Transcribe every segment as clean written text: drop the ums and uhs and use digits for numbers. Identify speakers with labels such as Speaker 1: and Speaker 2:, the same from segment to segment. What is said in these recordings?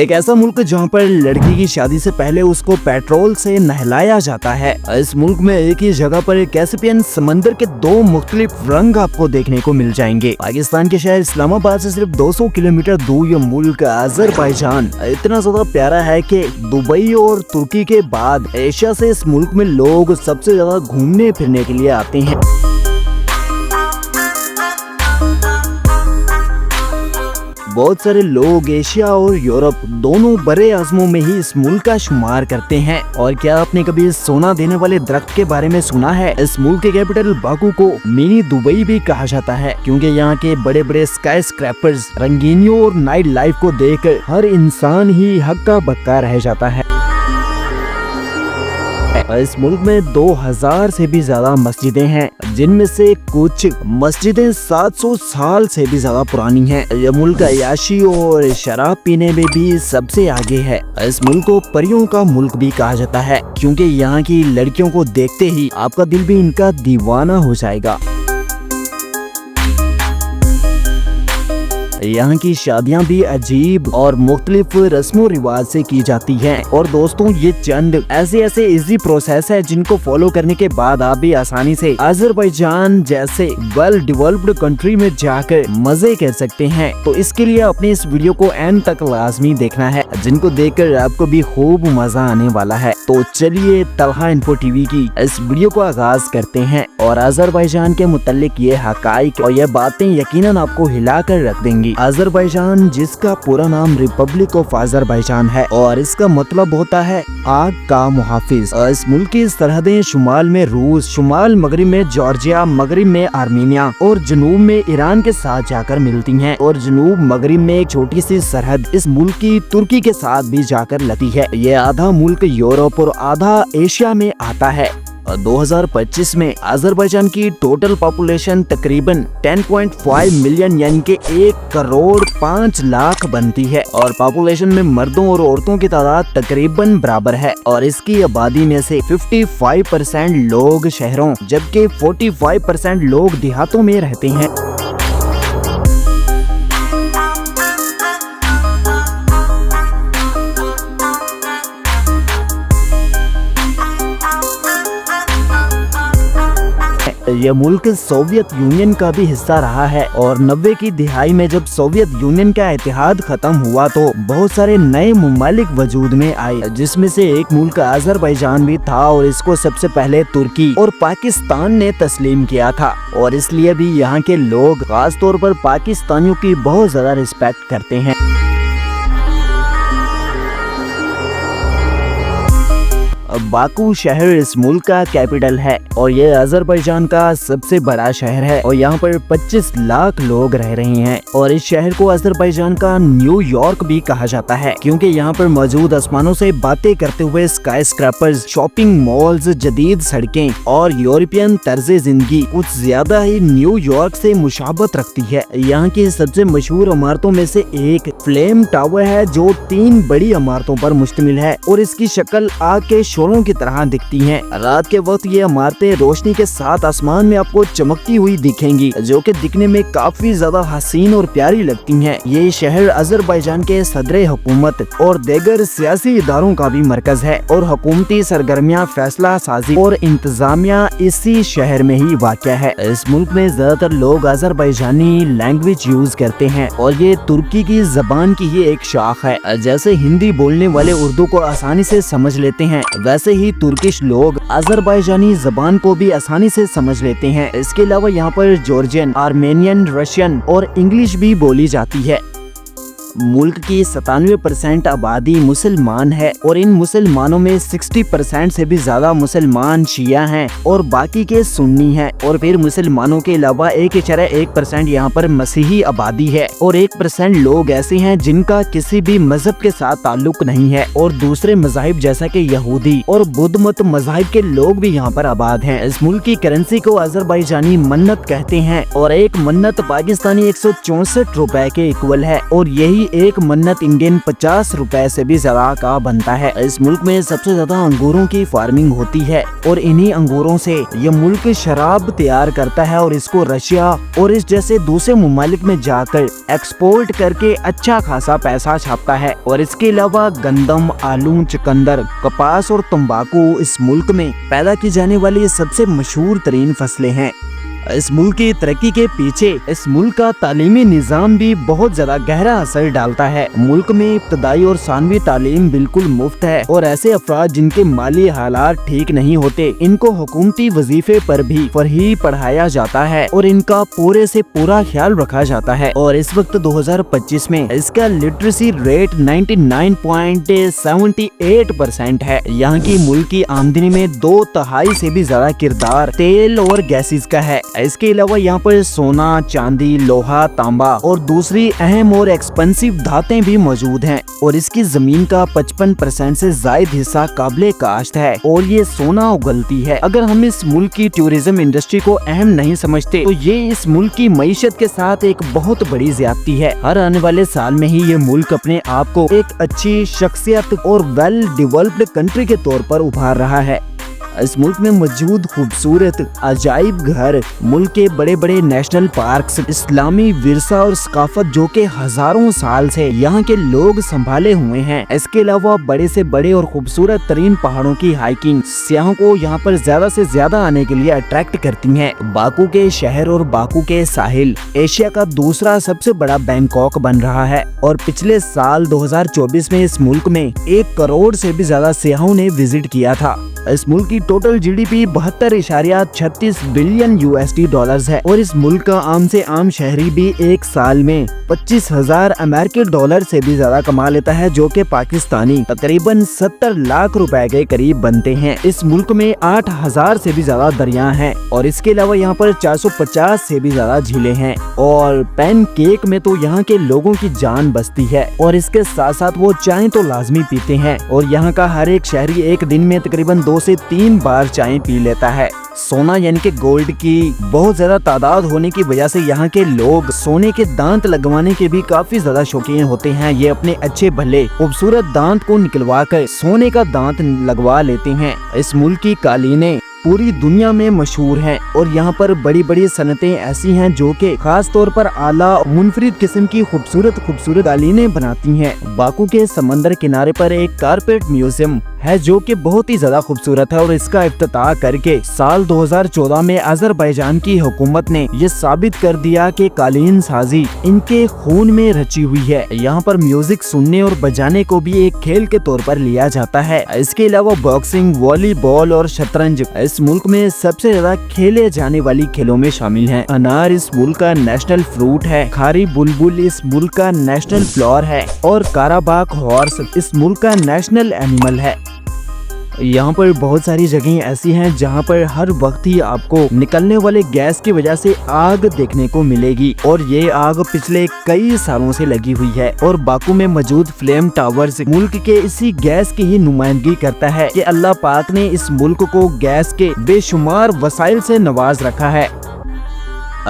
Speaker 1: एक ऐसा मुल्क जहाँ पर लड़की की शादी से पहले उसको पेट्रोल से नहलाया जाता है। इस मुल्क में एक ही जगह पर कैस्पियन समंदर के दो मुख्तलिफ रंग आपको देखने को मिल जाएंगे। पाकिस्तान के शहर इस्लामाबाद से सिर्फ 200 किलोमीटर दूर ये मुल्क अजरबैजान इतना ज्यादा प्यारा है कि दुबई और तुर्की के बाद एशिया से इस मुल्क में लोग सबसे ज्यादा घूमने फिरने के लिए आते हैं। बहुत सारे लोग एशिया और यूरोप दोनों बड़े आज़मों में ही इस मुल्क का शुमार करते हैं। और क्या आपने कभी सोना देने वाले दरख्त के बारे में सुना है? इस मुल्क के कैपिटल बाकू को मिनी दुबई भी कहा जाता है, क्योंकि यहाँ के बड़े बड़े स्काई स्क्रैपर्स, रंगीनियों और नाइट लाइफ को देखकर हर इंसान ही हक्का बक्का रह जाता है। इस मुल्क में 2000 से भी ज्यादा मस्जिदें हैं, जिनमें से कुछ मस्जिदें 700 साल से भी ज्यादा पुरानी हैं। यह मुल्क अय्याशी और शराब पीने में भी सबसे आगे है। इस मुल्क को परियों का मुल्क भी कहा जाता है, क्योंकि यहाँ की लड़कियों को देखते ही आपका दिल भी इनका दीवाना हो जाएगा। यहाँ की शादियाँ भी अजीब और मुख्तलिफ रस्मों रिवाज से की जाती हैं। और दोस्तों, ये चंद ऐसे इजी प्रोसेस है जिनको फॉलो करने के बाद आप भी आसानी से अजरबैजान जैसे वेल डेवलप्ड कंट्री में जाकर मजे कर सकते हैं। तो इसके लिए अपने इस वीडियो को एंड तक लाजमी देखना है, जिनको देखकर आपको भी खूब मजा आने वाला है। तो चलिए तलहा इन्फो टीवी की इस वीडियो को आगाज करते हैं और अजरबैजान के मुतालिक ये हकाइक और ये बातें यकीनन आपको हिला कर रख देंगी। अजरबैजान, जिसका पूरा नाम रिपब्लिक ऑफ अजरबैजान है और इसका मतलब होता है आग का मुहाफिज। इस मुल्क की सरहदें शुमाल में रूस, शुमाल मगरिब में जॉर्जिया, मगरिब में आर्मीनिया और जनूब में ईरान के साथ जाकर मिलती हैं। और जनूब मगरिब में एक छोटी सी सरहद इस मुल्क की तुर्की के साथ भी जाकर लगती है। ये आधा मुल्क यूरोप और आधा एशिया में आता है। 2025 में अजरबैजान की टोटल पॉपुलेशन तकरीबन 10.5 मिलियन यानी कि 1 करोड़ 5 लाख बनती है। और पॉपुलेशन में मर्दों और औरतों की तादाद तकरीबन बराबर है। और इसकी आबादी में से 55% लोग शहरों जबकि 45% लोग देहातों में रहते हैं। यह मुल्क सोवियत यूनियन का भी हिस्सा रहा है। और 90 की दिहाई में जब सोवियत यूनियन का इत्तेहाद खत्म हुआ तो बहुत सारे नए मुमालिक वजूद में आए, जिसमें से एक मुल्क अजरबैजान भी था। और इसको सबसे पहले तुर्की और पाकिस्तान ने तस्लीम किया था। और इसलिए भी यहाँ के लोग खास तौर पर पाकिस्तानियों की बहुत ज्यादा रिस्पेक्ट करते हैं। बाकू शहर इस मुल्क का कैपिटल है और ये अजरबैजान का सबसे बड़ा शहर है। और यहाँ पर 25 लाख लोग रह रहे हैं। और इस शहर को अजरबैजान का न्यूयॉर्क भी कहा जाता है, क्योंकि यहाँ पर मौजूद आसमानों से बातें करते हुए स्काई स्क्रैपर्स, शॉपिंग मॉल्स, जदीद सड़कें और यूरोपियन तर्ज जिंदगी कुछ ज्यादा ही न्यूयॉर्क से मुशाबत रखती है। यहाँ की सबसे मशहूर इमारतों में से एक फ्लेम टावर है, जो 3 बड़ी इमारतों पर मुश्तमिल है और इसकी शक्ल आग के शोलों की तरह दिखती हैं। रात के वक्त ये इमारतें रोशनी के साथ आसमान में आपको चमकती हुई दिखेंगी, जो कि दिखने में काफी ज्यादा हसीन और प्यारी लगती हैं। ये शहर अजरबैजान के सदर हुकूमत और दीगर सियासी इदारों का भी मरकज है। और हुकूमती सरगर्मियाँ, फैसला साजी और इंतजामिया इसी शहर में ही वाक़या है। इस मुल्क में ज्यादातर लोग अजरबैजानी लैंग्वेज यूज करते हैं और ये तुर्की की जबान की ही एक शाख है। जैसे हिंदी बोलने वाले उर्दू को आसानी से समझ लेते हैं, वैसे ही तुर्किश लोग अजरबैजानी जबान को भी आसानी से समझ लेते हैं। इसके अलावा यहाँ पर जॉर्जियन, आर्मेनियन, रशियन और इंग्लिश भी बोली जाती है। मुल्क की 97% आबादी मुसलमान है और इन मुसलमानों में 60% से भी ज्यादा मुसलमान शिया हैं और बाकी के सुन्नी हैं। और फिर मुसलमानों के अलावा 1.1% यहाँ पर मसीही आबादी है और 1% लोग ऐसे हैं जिनका किसी भी मजहब के साथ ताल्लुक नहीं है। और दूसरे मजाहिब जैसा कि यहूदी और बुद्ध मत मजाहिब के लोग भी यहाँ पर आबाद हैं। इस मुल्क की करेंसी को अजरबैजानी मन्नत कहते हैं और एक मन्नत पाकिस्तानी 164 रुपए के इक्वल है। और यही प्रति एक मन्नत इंडियन 50 रुपए से भी ज्यादा का बनता है। इस मुल्क में सबसे ज्यादा अंगूरों की फार्मिंग होती है और इन्हीं अंगूरों से ये मुल्क शराब तैयार करता है और इसको रशिया और इस जैसे दूसरे ममालिक में जाकर एक्सपोर्ट करके अच्छा खासा पैसा छापता है। और इसके अलावा गंदम, आलू, चुकंदर, कपास और तंबाकू इस मुल्क में पैदा की जाने वाली सबसे मशहूर तरीन फसलें हैं। इस मुल्क की तरक्की के पीछे इस मुल्क का तालीमी निज़ाम भी बहुत ज्यादा गहरा असर डालता है। मुल्क में इब्तदाई और सानवी तालीम बिल्कुल मुफ्त है और ऐसे अफराद जिनके माली हालात ठीक नहीं होते इनको हुकूमती वजीफे पर भी फ्री पढ़ाया जाता है और इनका पूरे से पूरा ख्याल रखा जाता है। और इस वक्त 2025 में इसका लिटरेसी रेट 99.78% है। यहाँ की मुल्क की आमदनी में 2/3 से भी ज्यादा किरदार तेल और गैसेस का है। इसके अलावा यहाँ पर सोना, चांदी, लोहा, तांबा और दूसरी अहम और एक्सपेंसिव धातें भी मौजूद हैं। और इसकी जमीन का 55% से ज्यादा हिस्सा काबिले काश्त है और ये सोना उगलती है। अगर हम इस मुल्क की टूरिज्म इंडस्ट्री को अहम नहीं समझते तो ये इस मुल्क की मईशत के साथ एक बहुत बड़ी ज्यादती है। हर आने वाले साल में ही ये मुल्क अपने आप को एक अच्छी शख्सियत और वेल डेवलप्ड कंट्री के तौर पर उभार रहा है। इस मुल्क में मौजूद खूबसूरत अजाइब घर, मुल्क के बड़े बड़े नेशनल पार्क्स, इस्लामी विरसा और सकाफत जो के हजारों साल से यहाँ के लोग संभाले हुए हैं। इसके अलावा बड़े से बड़े और खूबसूरत तरीन पहाड़ों की हाइकिंग सियाहों को यहाँ पर ज्यादा से ज्यादा आने के लिए अट्रैक्ट करती है। बाकू के शहर और बाकू के साहिल एशिया का दूसरा सबसे बड़ा बैंकॉक बन रहा है और पिछले साल 2024 में इस मुल्क में 1 करोड़ से भी ज्यादा सियाहों ने विजिट किया था। इस मुल्क की total GDP 72.36 billion USD dollars है और इस मुल्क का आम से आम शहरी भी एक साल में 25,000 अमेरिकी डॉलर से भी ज्यादा कमा लेता है, जो कि पाकिस्तानी तकरीबन 70 लाख रुपए के करीब बनते हैं। इस मुल्क में 8,000 से भी ज्यादा दरिया हैं और इसके अलावा यहाँ पर 450 से भी ज्यादा झीलें हैं और पैन केक में तो यहाँ के लोगों की जान बसती है। और इसके साथ साथ वो चाय तो लाजमी पीते हैं और यहाँ का हर एक शहरी एक दिन में तकरीबन 2 से 3 बार चाय पी लेता है। सोना यानी कि गोल्ड की बहुत ज्यादा तादाद होने की वजह से यहाँ के लोग सोने के दांत लगवाने के भी काफी ज्यादा शौकीन होते हैं। ये अपने अच्छे भले खूबसूरत दांत को निकलवा कर सोने का दांत लगवा लेते हैं। इस मुल्क की कालीनें पूरी दुनिया में मशहूर हैं और यहाँ पर बड़ी बड़ी सनतें ऐसी हैं जो कि खास तौर पर आला मुनफरिद किस्म की खूबसूरत कालीनें बनाती हैं। बाकू के समंदर किनारे पर एक कारपेट म्यूजियम है जो कि बहुत ही ज्यादा खूबसूरत है और इसका इफ्तिताह करके साल 2014 में अजरबैजान की हुकूमत ने ये साबित कर दिया कि कालीन साजी इनके खून में रची हुई है। यहाँ पर म्यूजिक सुनने और बजाने को भी एक खेल के तौर पर लिया जाता है। इसके अलावा बॉक्सिंग, वॉलीबॉल और शतरंज इस मुल्क में सबसे ज्यादा खेले जाने वाली खेलों में शामिल हैं। अनार इस मुल्क का नेशनल फ्रूट है, खारी बुलबुल इस मुल्क का नेशनल फ्लावर है और काराबाग हॉर्स इस मुल्क का नेशनल एनिमल है। यहाँ पर बहुत सारी जगहें ऐसी हैं जहाँ पर हर वक्त ही आपको निकलने वाले गैस की वजह से आग देखने को मिलेगी और ये आग पिछले कई सालों से लगी हुई है। और बाकू में मौजूद फ्लेम टावर्स मुल्क के इसी गैस की ही नुमाइंदगी करता है कि अल्लाह पाक ने इस मुल्क को गैस के बेशुमार वसाइल से नवाज रखा है।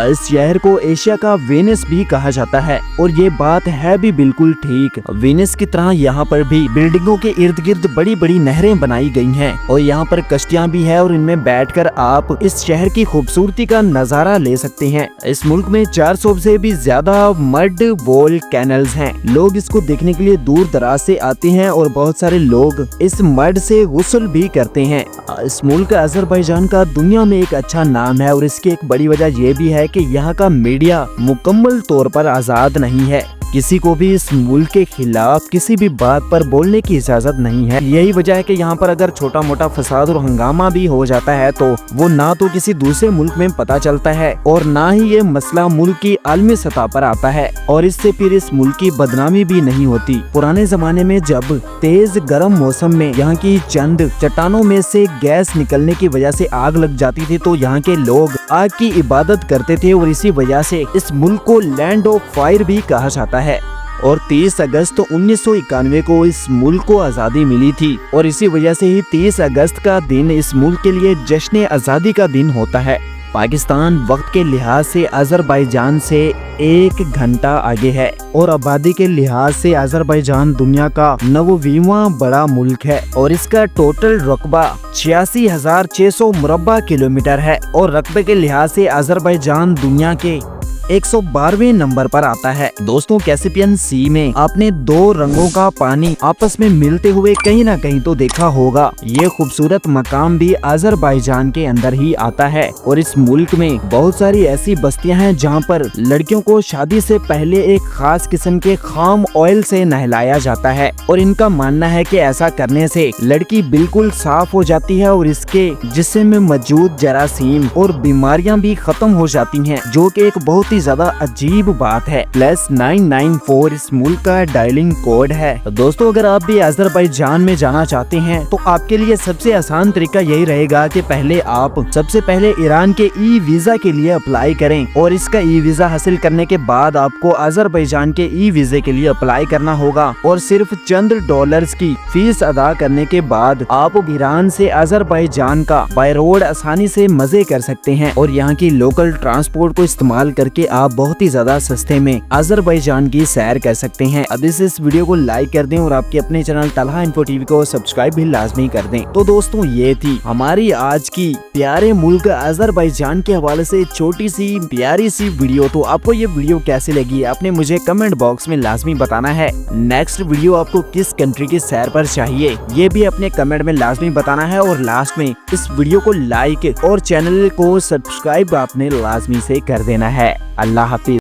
Speaker 1: इस शहर को एशिया का वेनिस भी कहा जाता है और ये बात है भी बिल्कुल ठीक। वेनिस की तरह यहाँ पर भी बिल्डिंगों के इर्द गिर्द बड़ी बड़ी नहरें बनाई गई हैं और यहाँ पर कश्तियाँ भी है और इनमें बैठकर आप इस शहर की खूबसूरती का नजारा ले सकते हैं। इस मुल्क में 400 से भी ज्यादा मड वॉल कैनल्स हैं। लोग इसको देखने के लिए दूर दराज से आते हैं और बहुत सारे लोग इस मड से गुस्ल भी करते हैं। इस मुल्क अजरबैजान का दुनिया में एक अच्छा नाम है और इसकी एक बड़ी वजह ये भी है कि यहाँ का मीडिया मुकम्मल तौर पर आजाद नहीं है। किसी को भी इस मुल्क के खिलाफ किसी भी बात पर बोलने की इजाजत नहीं है। यही वजह है कि यहाँ पर अगर छोटा मोटा फसाद और हंगामा भी हो जाता है तो वो ना तो किसी दूसरे मुल्क में पता चलता है और ना ही ये मसला मुल्क की आलमी सतह पर आता है और इससे फिर इस मुल्क की बदनामी भी नहीं होती। पुराने जमाने में जब तेज गर्म मौसम में यहाँ की चंद चट्टानों में से गैस निकलने की वजह से आग लग जाती थी तो यहाँ के लोग आग की इबादत करते थे और इसी वजह से इस मुल्क को लैंड ऑफ फायर भी कहा जाता है। और 30 अगस्त 1991 को इस मुल्क को आज़ादी मिली थी और इसी वजह से ही 30 अगस्त का दिन इस मुल्क के लिए जश्न आज़ादी का दिन होता है। पाकिस्तान वक्त के लिहाज से अजरबैजान से 1 घंटा आगे है और आबादी के लिहाज से अजरबैजान दुनिया का 9वां बड़ा मुल्क है और इसका टोटल रकबा 86,600 मुरब्बा किलोमीटर है और रकबे के लिहाज से अजरबैजान दुनिया के 112वें नंबर पर आता है। दोस्तों, कैस्पियन सी में आपने 2 रंगों का पानी आपस में मिलते हुए कहीं ना कहीं तो देखा होगा। ये खूबसूरत मकाम भी अजरबैजान के अंदर ही आता है और इस मुल्क में बहुत सारी ऐसी बस्तियां हैं जहां पर लड़कियों को शादी से पहले एक खास किस्म के खाम ऑयल से नहलाया जाता है और इनका मानना है कि ऐसा करने से लड़की बिल्कुल साफ हो जाती है और इसके जिस्म में मौजूद जरासीम और बीमारियां भी खत्म हो जाती हैं, जो कि एक बहुत ही ज्यादा अजीब बात है। +994 इस मुल्क का डायलिंग कोड है। तो दोस्तों, अगर आप भी अजरबैजान में जाना चाहते हैं तो आपके लिए सबसे आसान तरीका यही रहेगा कि आप सबसे पहले ईरान के ई वीजा के लिए अप्लाई करें और इसका ई वीजा हासिल करने के बाद आपको अजरबैजान के ई वीजे के लिए अप्लाई करना होगा और सिर्फ चंद डॉलर्स की फीस अदा करने के बाद आप ईरान से अजरबैजान का बाय रोड आसानी से मजे कर सकते हैं और यहाँ की लोकल ट्रांसपोर्ट को इस्तेमाल करके आप बहुत ही ज्यादा सस्ते में अजरबैजान की सैर कर सकते हैं। अब इस वीडियो को लाइक कर दें और आपके अपने चैनल तलहा इन्फो टीवी को सब्सक्राइब भी लाजमी कर दें। तो दोस्तों, ये थी हमारी आज की प्यारे मुल्क अजरबैजान के हवाले से छोटी सी प्यारी सी वीडियो। तो आपको ये वीडियो कैसी लगी आपने मुझे कमेंट बॉक्स में लाजमी बताना है। नेक्स्ट वीडियो आपको किस कंट्री की सैर पर चाहिए ये भी अपने कमेंट में लाजमी बताना है और लास्ट में इस वीडियो को लाइक और चैनल को सब्सक्राइब आपने लाजमी से कर देना है। अल्लाह हाफिज।